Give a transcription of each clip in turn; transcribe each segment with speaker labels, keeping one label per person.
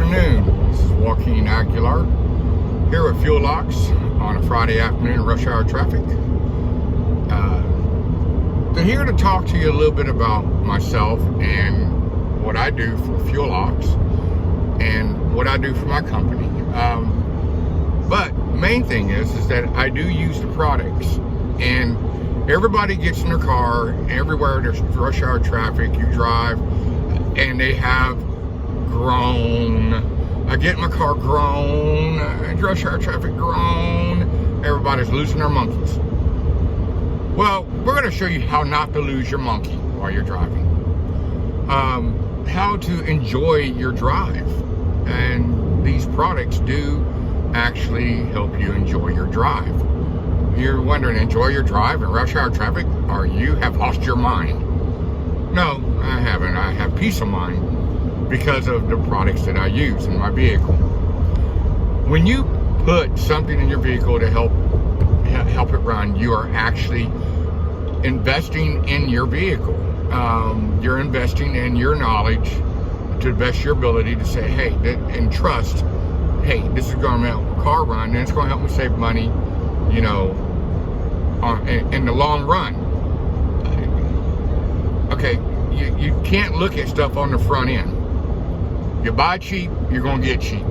Speaker 1: afternoon. This is Joaquin Aguilar here at Fuel Locks on a Friday afternoon in rush hour traffic. They're here to talk to you a little bit about myself and what I do for Fuel Locks and what I do for my company. But main thing is that I do use the products, and everybody gets in their car everywhere there's rush hour traffic. You drive and they have groan. I get in my car, groan. Rush hour traffic, groan. Everybody's losing their monkeys. Well, we're going to show you how not to lose your monkey while you're driving. How to enjoy your drive. And these products do actually help you enjoy your drive. You're wondering, enjoy your drive in rush hour traffic, or you have lost your mind? No, I haven't. I have peace of mind because of the products that I use in my vehicle. When you put something in your vehicle to help it run, you are actually investing in your vehicle. You're investing in your knowledge to the best of your ability to say, hey, and trust, hey, this is going to help my car run, and it's going to help me save money, you know, in the long run. Okay, you can't look at stuff on the front end. You buy cheap, you're going to get cheap.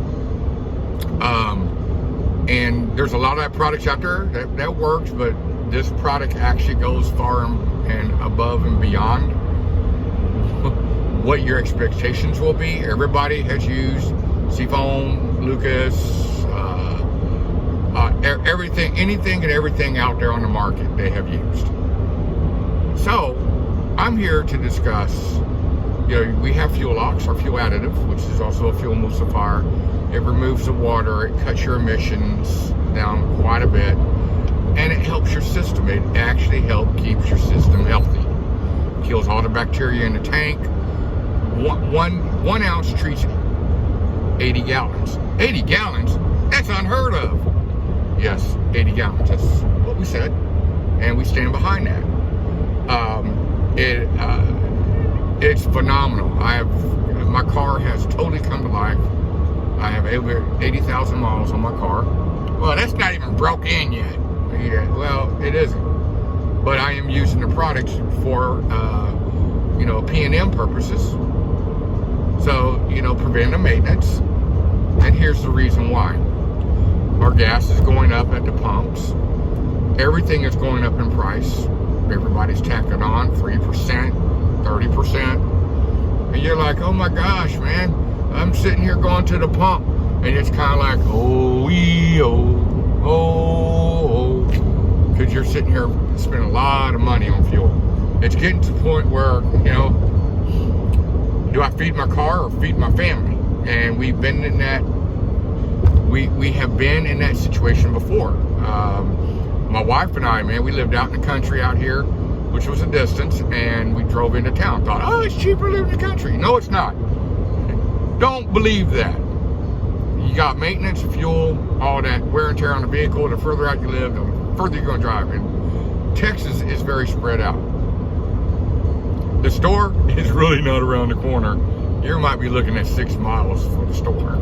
Speaker 1: And there's a lot of that products out there that works, but this product actually goes far and above and beyond what your expectations will be. Everybody has used Seafoam, Lucas, everything, anything and everything out there on the market they have used. So I'm here to discuss, you know, we have Fuel Locks, our fuel additive, which is also a fuel emulsifier. It removes the water, it cuts your emissions down quite a bit, and it helps your system. It actually keeps your system healthy. Kills all the bacteria in the tank. One ounce treats 80 gallons. 80 gallons? That's unheard of. Yes, 80 gallons. That's what we said, and we stand behind that. It's phenomenal. My car has totally come to life. I have over 80,000 miles on my car. Well, that's not even broke in yet. Yeah, well, it isn't. But I am using the products for, P&M purposes. So, preventive maintenance. And here's the reason why. Our gas is going up at the pumps. Everything is going up in price. Everybody's tacking on 3%, 30%. And you're like, oh my gosh, man. I'm sitting here going to the pump, and it's kind of like, because you're sitting here spending a lot of money on fuel. It's getting to the point where, do I feed my car or feed my family? And we've been in that, we have been in that situation before. My wife and I, man, we lived out in the country out here, which was a distance, and we drove into town. Thought, oh, it's cheaper to live in the country. No, it's not. Don't believe that. You got maintenance, fuel, all that wear and tear on the vehicle. The further out you live, the further you're going to drive. And Texas is very spread out. The store is really not around the corner. You might be looking at 6 miles for the store.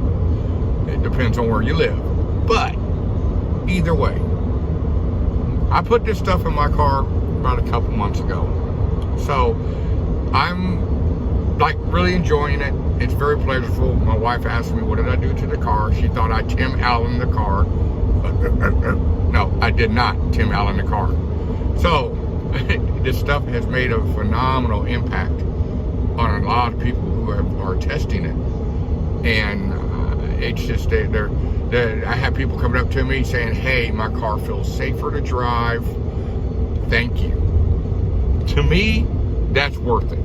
Speaker 1: It depends on where you live. But either way, I put this stuff in my car about a couple months ago. So I'm really enjoying it. It's very pleasurable. My wife asked me, what did I do to the car? She thought I Tim Allen the car. No, I did not Tim Allen the car. So this stuff has made a phenomenal impact on a lot of people who are testing it. And it's just, I have people coming up to me saying, hey, my car feels safer to drive. Thank you. To me, that's worth it.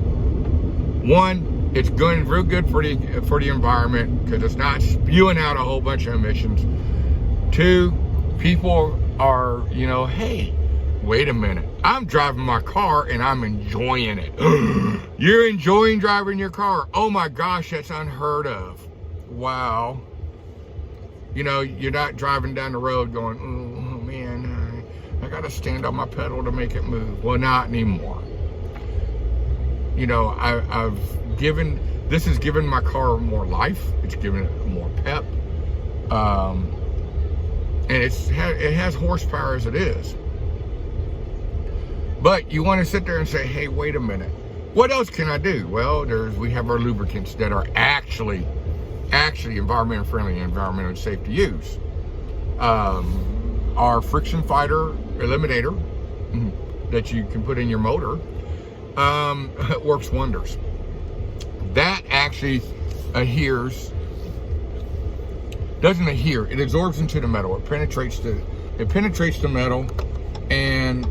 Speaker 1: One, it's going real good for the environment because it's not spewing out a whole bunch of emissions. Two, people are, hey, wait a minute. I'm driving my car and I'm enjoying it. You're enjoying driving your car. Oh my gosh, that's unheard of. Wow. You're not driving down the road going, oh man, I got to stand on my pedal to make it move. Well, not anymore. I've given This has given my car more life. It's given it more pep. And it has horsepower as it is. But you want to sit there and say, hey, wait a minute. What else can I do? Well, we have our lubricants that are actually environmental friendly and environmentally safe to use. Our friction fighter eliminator that you can put in your motor works wonders. That actually doesn't adhere. It absorbs into the metal. It penetrates the metal, and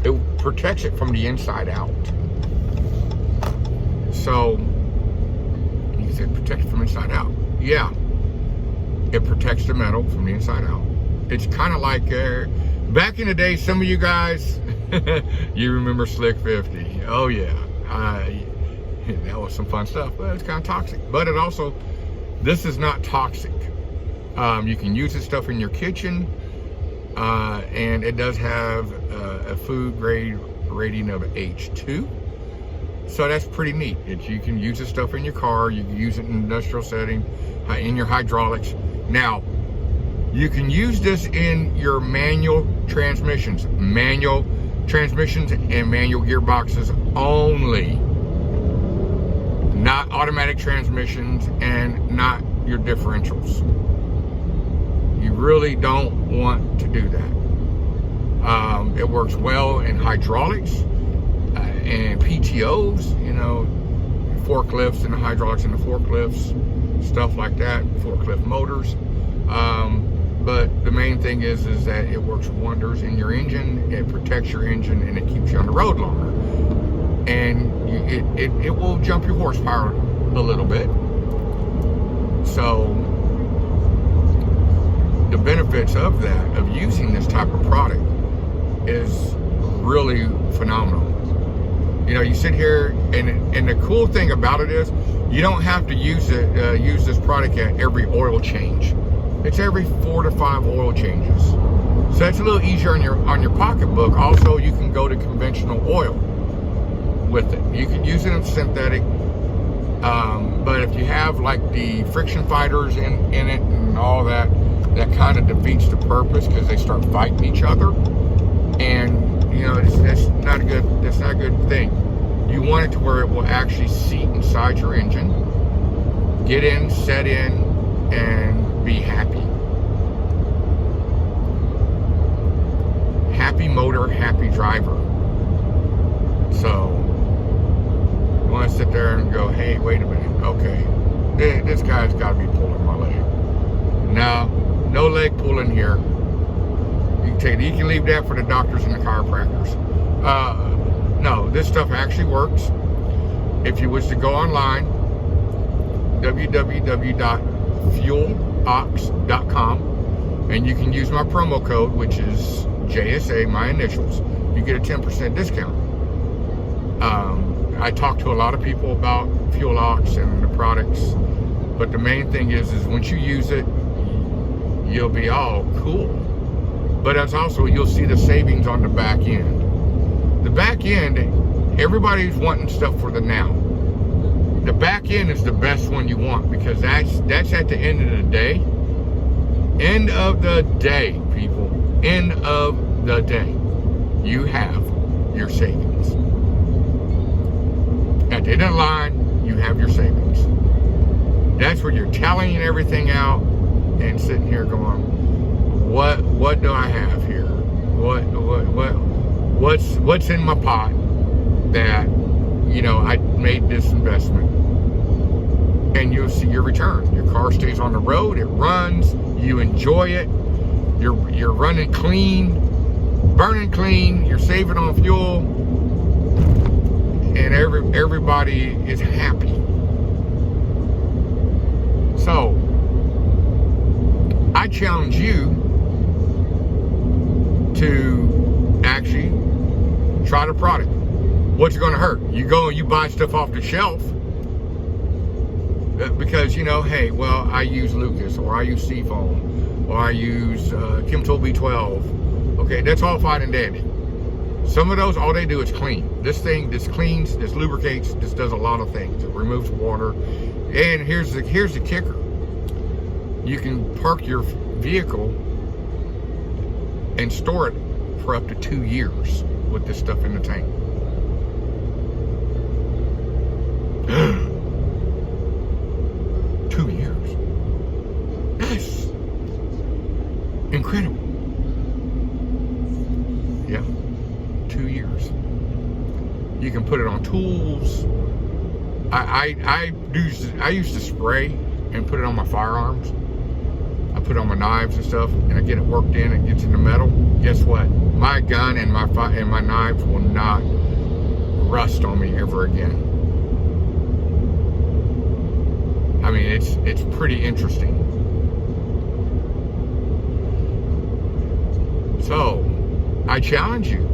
Speaker 1: it protects it from the inside out. So you said protect it from inside out. Yeah, it protects the metal from the inside out. It's kind of like back in the day. Some of you guys, you remember Slick 50? Oh yeah, that was some fun stuff. But it's kind of toxic. But it also, this is not toxic. You can use this stuff in your kitchen, and it does have a food grade rating of H2. So that's pretty neat. You can use this stuff in your car. You can use it in an industrial setting, in your hydraulics. Now, you can use this in your manual transmissions. Manual transmissions and manual gearboxes only. Not automatic transmissions and not your differentials. You really don't want to do that. It works well in hydraulics and PTOs, you know, forklifts and the hydraulics and the forklifts, stuff like that, forklift motors. But the main thing is that it works wonders in your engine. It protects your engine and it keeps you on the road longer. And it will jump your horsepower a little bit. So the benefits of that, of using this type of product, is really phenomenal. You know, you sit here, and the cool thing about it is you don't have to use this product at every oil change. It's every 4 to 5 oil changes. So that's a little easier on your pocketbook. Also, you can go to conventional oil with it. You can use it in synthetic, but if you have like the friction fighters in it and all that, that kind of defeats the purpose, because they start fighting each other, and you know, that's not a good thing. You want it to where it will actually seat inside your engine, get in, set in, and be happy. Happy motor, happy driver. So you want to sit there and go, hey, wait a minute, okay, this guy's got to be pulling my leg. No leg pulling here. You can leave that for the doctors and the chiropractors. No, this stuff actually works. If you wish to go online, www.fuelox.com, and you can use my promo code, which is JSA, my initials. You get a 10% discount. I talk to a lot of people about Fuel Ox and the products, but the main thing is once you use it, you'll be all cool. But it's also, you'll see the savings on the back end. The back end, everybody's wanting stuff for the now. The back end is the best one you want, because that's at the end of the day. End of the day, people. End of the day. You have your savings. At the end of the line, you have your savings. That's where you're tallying everything out and sitting here going, what do I have here? What's in my pot that, you know, I made this investment? And you'll see your return. Your car stays on the road, it runs, you enjoy it, you're running clean, burning clean, you're saving on fuel, and everybody is happy. So I challenge you to actually try the product. What's it going to hurt? You go and you buy stuff off the shelf because, you know, hey, well, I use Lucas, or I use Seafoam, or I use Chemtool B12. Okay, that's all fine and dandy. Some of those, all they do is clean. This thing, this cleans, this lubricates, this does a lot of things. It removes water. And here's the kicker. You can park your vehicle and store it for up to 2 years with this stuff in the tank. 2 years. That's incredible. Yeah, 2 years. You can put it on tools. I used to spray and put it on my firearms. I put it on my knives and stuff, and I get it worked in. It gets in the metal. Guess what? My gun and my knives will not rust on me ever again. I mean, it's pretty interesting. So, I challenge you.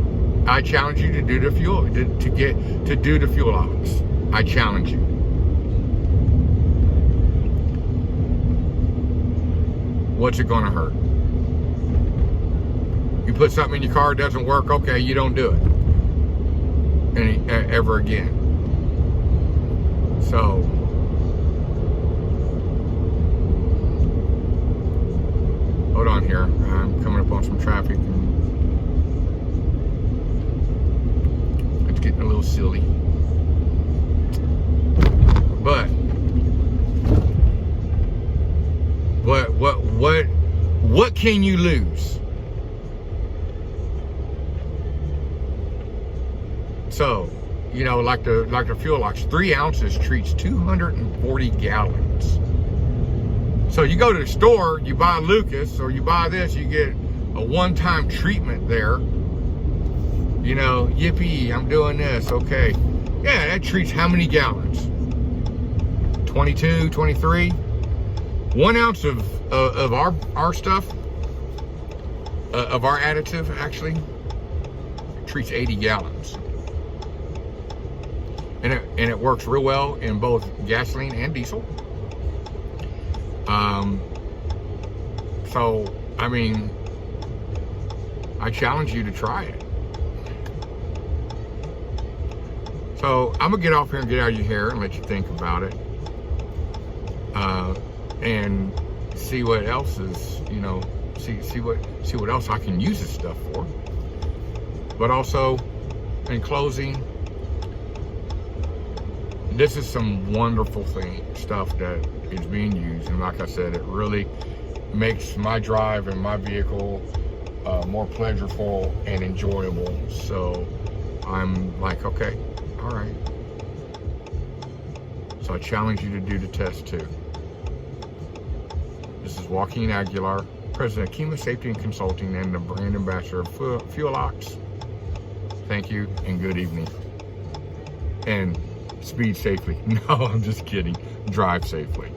Speaker 1: I challenge you to do the fuel to do the fuel ox. I challenge you. What's it gonna hurt? You put something in your car, it doesn't work, okay, you don't do it ever again. So, hold on here. I'm coming up on some traffic. It's getting a little silly. But what can you lose? So, you know, like the fuel ox, 3 ounces treats 240 gallons. So you go to the store, you buy Lucas, or you buy this, you get a one-time treatment there. You know, yippee, I'm doing this, okay. Yeah, that treats how many gallons? 22, 23? 1 ounce of our stuff, of our additive, actually, treats 80 gallons. And it works real well in both gasoline and diesel. So, I mean, I challenge you to try it. So, I'm gonna get off here and get out of your hair and let you think about it. And see what else is, you know, see what else I can use this stuff for. But also, in closing, this is some wonderful stuff that is being used, and like I said, it really makes my drive and my vehicle more pleasurable and enjoyable. So I'm like, okay, all right. So I challenge you to do the test too. This is Joaquin Aguilar, President of Kemah Safety and Consulting and the brand ambassador of Fuel Ox. Thank you and good evening. And speed safely. No, I'm just kidding. Drive safely.